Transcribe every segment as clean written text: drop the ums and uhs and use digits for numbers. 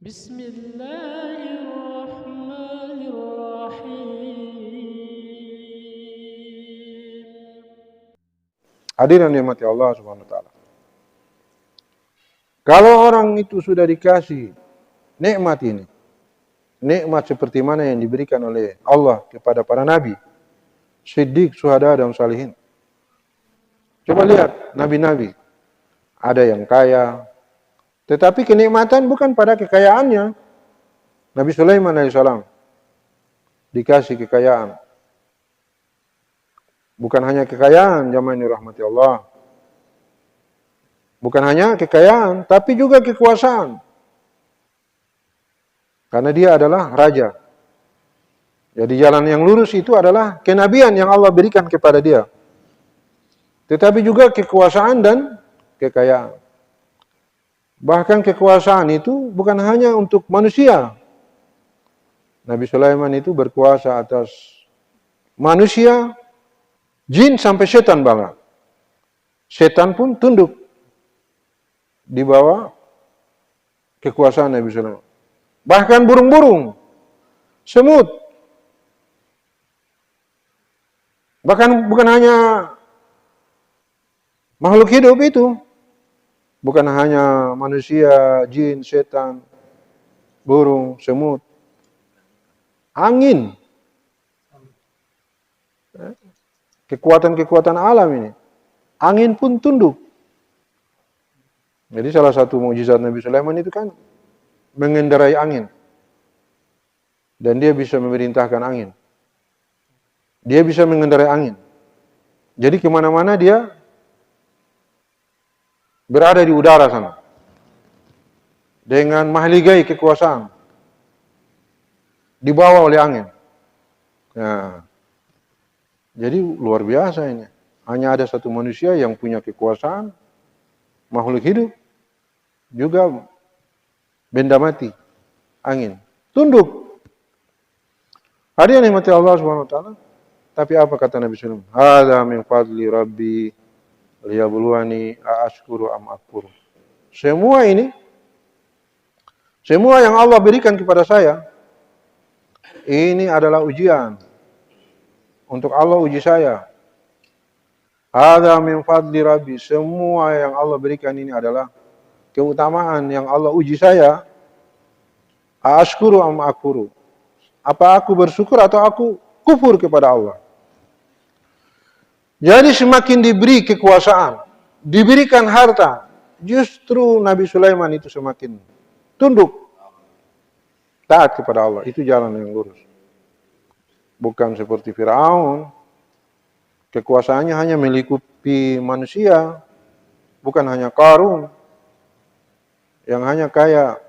Bismillahirrahmanirrahim. Hadirin yang dimati Allah Subhanahu wa taala. Kalau orang itu sudah dikasih nikmat ini, nikmat seperti mana yang diberikan oleh Allah kepada para nabi, siddiq, syuhada dan salihin. Coba lihat nabi-nabi, ada yang kaya, tetapi kenikmatan bukan pada kekayaannya. Nabi Sulaiman alaihissalam dikasih kekayaan. Bukan hanya kekayaan, jamaah yang dirahmati Allah. Bukan hanya kekayaan, tapi juga kekuasaan. Karena dia adalah raja. Jadi jalan yang lurus itu adalah kenabian yang Allah berikan kepada dia. Tetapi juga kekuasaan dan kekayaan. Bahkan kekuasaan itu bukan hanya untuk manusia. Nabi Sulaiman itu berkuasa atas manusia, jin sampai setan bahkan. Setan pun tunduk di bawah kekuasaan Nabi Sulaiman. Bahkan burung-burung, semut. Bahkan bukan hanya makhluk hidup itu. Bukan hanya manusia, jin, setan, burung, semut. Angin. Kekuatan-kekuatan alam ini. Angin pun tunduk. Jadi salah satu mukjizat Nabi Sulaiman itu kan mengendarai angin. Dan dia bisa memerintahkan angin. Dia bisa mengendarai angin. Jadi kemana-mana dia berada di udara sana. Dengan mahligai kekuasaan. Dibawa oleh angin. Nah, jadi luar biasa ini. Hanya ada satu manusia yang punya kekuasaan, makhluk hidup, juga benda mati, angin. Tunduk. Hadirin yang mati Allah Subhanahu wa taala. Tapi apa kata Nabi SAW? Hadza min fadli Rabbi liyabluwani aashkuru am akfur. Semua ini, semua yang Allah berikan kepada saya, ini adalah ujian. Untuk Allah uji saya. Hadza min fadli Rabbi. Semua yang Allah berikan ini adalah keutamaan yang Allah uji saya. Aashkuru am akfuru. Apa aku bersyukur atau aku kufur kepada Allah? Jadi semakin diberi kekuasaan, diberikan harta, justru Nabi Sulaiman itu semakin tunduk, taat kepada Allah. Itu jalan yang lurus. Bukan seperti Firaun, kekuasaannya hanya melingkupi manusia, bukan hanya Qarun, yang hanya kaya.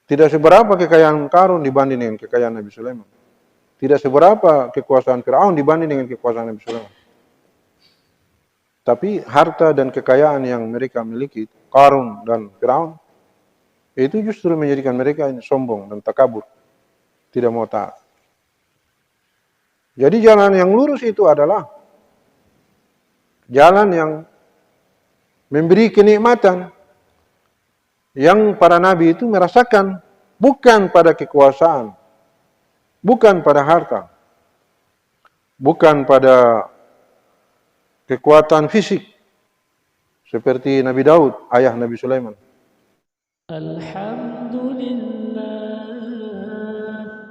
Tidak seberapa kekayaan Qarun dibanding dengan kekayaan Nabi Sulaiman. Tidak seberapa kekuasaan Firaun dibanding dengan kekuasaan Nabi Sulaiman. Tapi harta dan kekayaan yang mereka miliki, Qarun dan Firaun, itu justru menjadikan mereka sombong dan takabur. Tidak mau taat. Jadi jalan yang lurus itu adalah jalan yang memberi kenikmatan yang para nabi itu merasakan, bukan pada kekuasaan, bukan pada harta, bukan pada kekuatan fisik, seperti Nabi Daud, ayah Nabi Sulaiman. Alhamdulillah.